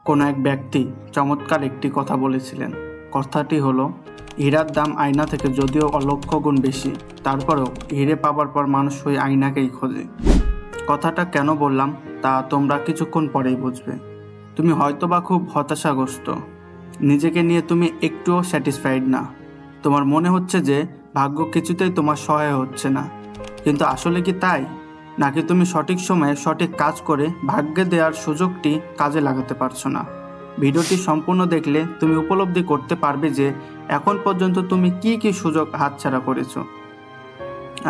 কোনো এক ব্যক্তি চমৎকার একটি কথা বলেছিলেন। কথাটি হলো, হীরার দাম আয়না থেকে যদিও অলক্ষ গুণ বেশি, তারপরেও হিরে পাবার পর মানুষ ওই আয়নাকেই খোঁজে। কথাটা কেন বললাম তা তোমরা কিছুক্ষণ পরেই বুঝবে। তুমি হয়তোবা খুব হতাশাগ্রস্ত, নিজেকে নিয়ে তুমি একটুও স্যাটিসফাইড না। তোমার মনে হচ্ছে যে ভাগ্য কিছুতেই তোমার সহায় হচ্ছে না, কিন্তু আসলে কি তাই? নাকি তুমি সঠিক সময়ে সঠিক কাজ করে ভাগ্যে দেওয়ার সুযোগটি কাজে লাগাতে পারছো না? ভিডিওটি সম্পূর্ণ দেখলে তুমি উপলব্ধি করতে পারবে যে এখন পর্যন্ত তুমি কি কি সুযোগ হাতছাড়া করেছো।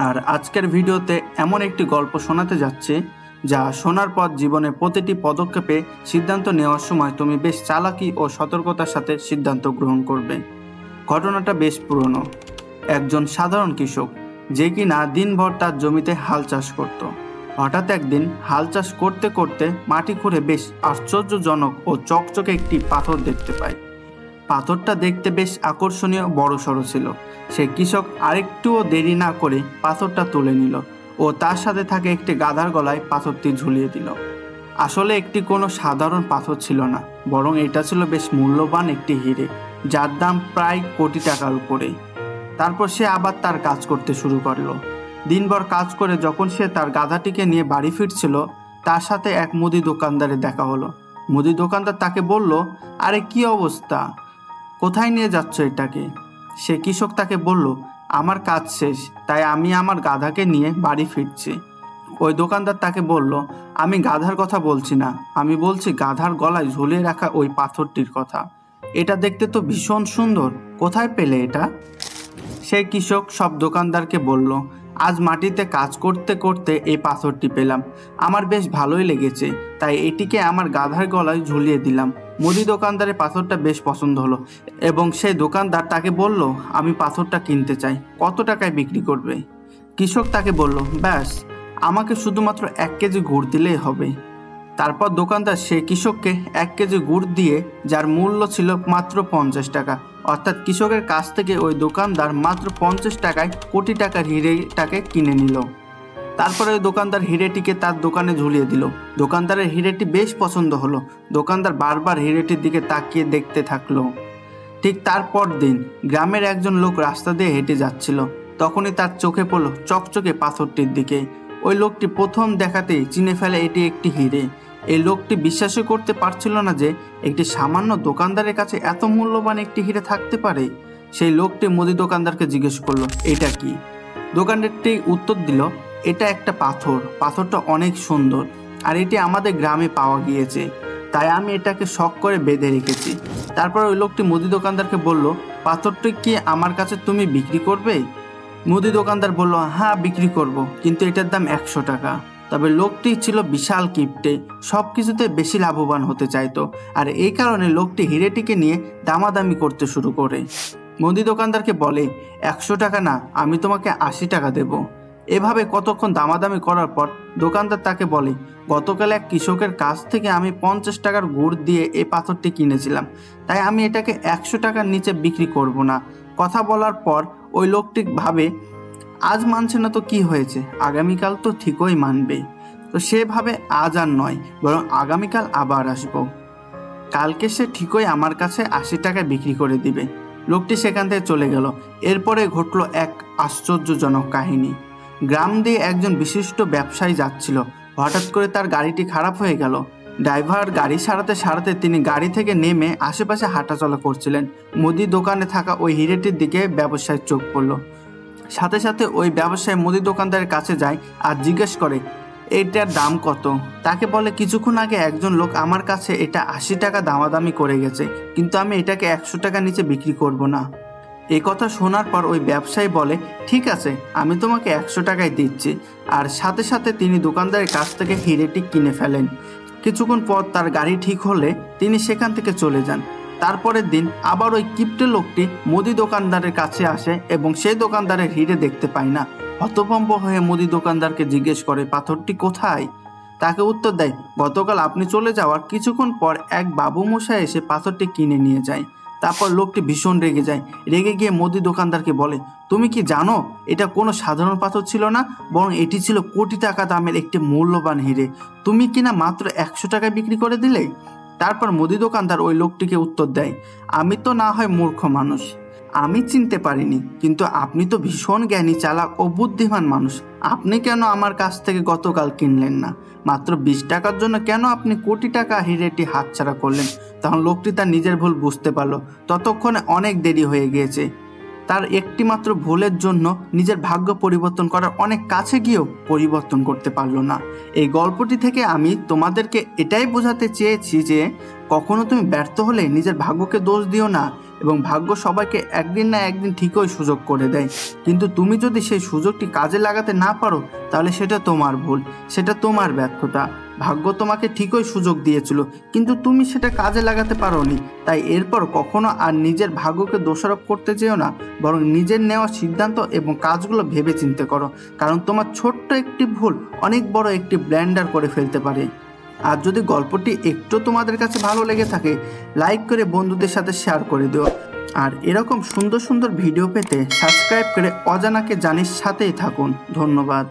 আর আজকের ভিডিওতে এমন একটি গল্প শোনাতে যাচ্ছে যা শোনার পর জীবনের প্রতিটি পদক্ষেপে সিদ্ধান্ত নেওয়ার সময় তুমি বেশ চালাকি ও সতর্কতার সাথে সিদ্ধান্ত গ্রহণ করবে। ঘটনাটা বেশ পুরনো। একজন সাধারণ কৃষক যে কিনা দিনভর তার জমিতে হাল চাষ করত, হঠাৎ একদিন হাল চাষ করতে করতে মাটি খুঁড়ে বেশ আশ্চর্যজনক ও চকচকে একটি পাথর দেখতে পায়। পাথরটা দেখতে বেশ আকর্ষণীয়, বড়সড় ছিল। সে কৃষক আরেকটুও দেরি না করে পাথরটা তুলে নিল ও তার সাথে থাকে একটি গাধার গলায় পাথরটি ঝুলিয়ে দিল। আসলে একটি কোনো সাধারণ পাথর ছিল না, বরং এটা ছিল বেশ মূল্যবান একটি হিরে, যার দাম প্রায় কোটি টাকার উপরে। তারপর সে আবার তার কাজ করতে শুরু করলো। দিনভর কাজ করে যখন সে তার গাধাটিকে নিয়ে বাড়ি ফিরছিল, তার সাথে এক মুদি দোকানদারের দেখা হলো। মুদি দোকানদার তাকে বলল, আরে কি অবস্থা, কোথায় নিয়ে যাচ্ছ এটাকে? সে কৃষক তাকে বলল, আমার কাজ শেষ, তাই আমি আমার গাধাকে নিয়ে বাড়ি ফিরছি। ওই দোকানদার তাকে বলল, আমি গাধার কথা বলছি না, আমি বলছি গাধার গলায় ঝুলিয়ে রাখা ওই পাথরটির কথা। এটা দেখতে তো ভীষণ সুন্দর, কোথায় পেলে এটা? সেই কৃষক সব দোকানদারকে বলল, আজ মাটিতে কাজ করতে করতে এই পাথরটি পেলাম, আমার বেশ ভালোই লেগেছে, তাই এটিকে আমার গাধার গলায় ঝুলিয়ে দিলাম। মুদি দোকানদারের পাথরটা বেশ পছন্দ হলো এবং সেই দোকানদার তাকে বলল, আমি পাথরটা কিনতে চাই, কত টাকায় বিক্রি করবে? কৃষক তাকে বলল, ব্যাস, আমাকে শুধুমাত্র 1 কেজি গুড় দিলেই হবে। তারপর দোকানদার সেই কৃষককে 1 কেজি গুড় দিয়ে, যার মূল্য ছিল মাত্র 50 টাকা, অর্থাৎ কৃষকের কাছ থেকে ওই দোকানদার মাত্র 50 টাকায় কোটি টাকার হিরেটাকে কিনে নিল। তারপরে ওই দোকানদার হিরেটিকে তার দোকানে ঝুলিয়ে দিল। দোকানদারের হিরেটি বেশ পছন্দ হলো। দোকানদার বারবার হিরেটির দিকে তাকিয়ে দেখতে থাকলো। ঠিক তারপর দিন গ্রামের একজন লোক রাস্তা দিয়ে হেঁটে যাচ্ছিল। তখনই তার চোখে পড়ল চকচকে পাথরটির দিকে। ওই লোকটি প্রথম দেখাতেই চিনে ফেলে এটি একটি হিরে। এই লোকটি বিশ্বাসই করতে পারছিল না যে একটি সামান্য দোকানদারের কাছে এত মূল্যবান একটি হিরে থাকতে পারে। সেই লোকটি মুদি দোকানদারকে জিজ্ঞেস করলো, এটা কি? দোকানদারটি উত্তর দিল, এটা একটা পাথর, পাথরটা অনেক সুন্দর, আর এটি আমাদের গ্রামে পাওয়া গিয়েছে, তাই আমি এটাকে শখ করে বেঁধে রেখেছি। তারপর ওই লোকটি মুদি দোকানদারকে বলল, পাথরটি কি আমার কাছে তুমি বিক্রি করবে? মুদি দোকানদার বলল, হ্যাঁ বিক্রি করব, কিন্তু এটার দাম 100 টাকা। তবে লোকটি ছিল বিশাল কিপটে, সব কিছুতে বেশি লাভবান হতে চাইতো, আর এই কারণে লোকটি হিরেটিকে নিয়ে দামাদামি করতে শুরু করে। মুদি দোকানদারকে বলে, 100 টাকা না, আমি তোমাকে 80 টাকা দেব। এভাবে কতক্ষণ দামাদামি করার পর দোকানদার তাকে বলে, গতকাল এক কৃষকের কাছ থেকে আমি 50 টাকার গুড় দিয়ে এই পাথরটি কিনেছিলাম, তাই আমি এটাকে 100 টাকার নিচে বিক্রি করব না। কথা বলার পর ওই লোকটি ভাবে, আজ মানছে না তো কি হয়েছে, আগামীকাল তো ঠিকই মানবে। তো সেভাবে আজ আর নয়, বরং আগামীকাল আবার আসবো, কালকে সে ঠিকই আমার কাছে 80 টাকায় বিক্রি করে দিবে। লোকটি সেখান থেকে চলে গেল। এরপরে ঘটল এক আশ্চর্যজনক কাহিনী। গ্রাম দিয়ে একজন বিশিষ্ট ব্যবসায়ী যাচ্ছিল, হঠাৎ করে তার গাড়িটি খারাপ হয়ে গেল। ড্রাইভার গাড়ি সারাতে সারাতে তিনি গাড়ি থেকে নেমে আশেপাশে হাঁটাচলা করছিলেন। মুদি দোকানে থাকা ওই হিরেটির দিকে ব্যবসায়ীর চোখ পড়ল। সাথে সাথে ওই ব্যবসায়ী মুদি দোকানদারের কাছে যায় আর জিজ্ঞেস করে, এটার দাম কত? তাকে বলে, কিছুক্ষণ আগে একজন লোক আমার কাছে এটা 80 টাকা দামাদামি করে গেছে, কিন্তু আমি এটাকে 100 টাকা নিচে বিক্রি করব না। এই কথা শোনার পর ওই ব্যবসায়ী বলে, ঠিক আছে, আমি তোমাকে 100 টাকায় দিচ্ছি। আর সাথে সাথে তিনি দোকানদারের কাছ থেকে হিরেটি কিনে ফেলেন। কিছুক্ষণ পর তার গাড়ি ঠিক হলে তিনি সেখান থেকে চলে যান। তারপরের দিন আবার ওই কিপ্টে লোকটি মুদি দোকানদারের কাছে আসে এবং সেই দোকানদারের হিরে দেখতে পায় না। হতভম্ব হয়ে মুদি দোকানদারকে জিজ্ঞেস করে, পাথরটি কোথায়? তাকে উত্তর দেয়, গতকাল আপনি চলে যাওয়ার কিছুক্ষণ পর এক বাবু মশাই এসে পাথরটি কিনে নিয়ে যায়। তারপর লোকটি ভীষণ রেগে যায়। রেগে গিয়ে মুদি দোকানদারকে বলে, তুমি কি জানো এটা কোনো সাধারণ পাথর ছিল না, বরং এটি ছিল কোটি টাকা দামের একটি মূল্যবান হিরে, তুমি কিনা মাত্র 100 টাকায় বিক্রি করে দিলে? তারপর মুদি দোকানদার ওই লোকটিকে উত্তর দেয়, আমি তো না হয় মূর্খ মানুষ, আমি চিনতে পারিনি, কিন্তু আপনি তো ভীষণ জ্ঞানী, চালাক ও বুদ্ধিমান মানুষ। আপনি কেন আমার কাছ থেকে গতকাল কিনলেন না? মাত্র 20 টাকার জন্য কেন আপনি কোটি টাকা হিরেটি হাতছাড়া করলেন? তখন লোকটি তার নিজের ভুল বুঝতে পারলো। ততক্ষণে অনেক দেরি হয়ে গিয়েছে। তার একটি মাত্র ভুলের জন্য নিজের ভাগ্য পরিবর্তন করার অনেক কাছে গিয়েও পরিবর্তন করতে পারলো না। এই গল্পটি থেকে আমি তোমাদেরকে এটাই বোঝাতে চেয়েছি যে কখনো তুমি ব্যর্থ হলে নিজের ভাগ্যকে দোষ দিও না, এবং ভাগ্য সবাইকে একদিন না একদিন ঠিকই সুযোগ করে দেয়। কিন্তু তুমি যদি সেই সুযোগটি কাজে লাগাতে না পারো, তাহলে সেটা তোমার ভুল, সেটা তোমার ব্যর্থতা। ভাগ্য তোমাকে ঠিকই সুযোগ দিয়েছিল, কিন্তু তুমি সেটা কাজে লাগাতে পারোনি। তাই এরপর কখনো আর নিজের ভাগ্যকে দোষারোপ করতে যেও না, বরং নিজের নেওয়া সিদ্ধান্ত এবং কাজগুলো ভেবে চিন্তে করো, কারণ তোমার ছোট্ট একটি ভুল অনেক বড় একটি ব্ল্যান্ডার করে ফেলতে পারে। আর যদি গল্পটি একটু তোমাদের কাছে ভালো লেগে থাকে, লাইক করে বন্ধুদের সাথে শেয়ার করে দিও। আর এরকম সুন্দর সুন্দর ভিডিও পেতে সাবস্ক্রাইব করে অজানাকে জানির সাথেই থাকুন। ধন্যবাদ।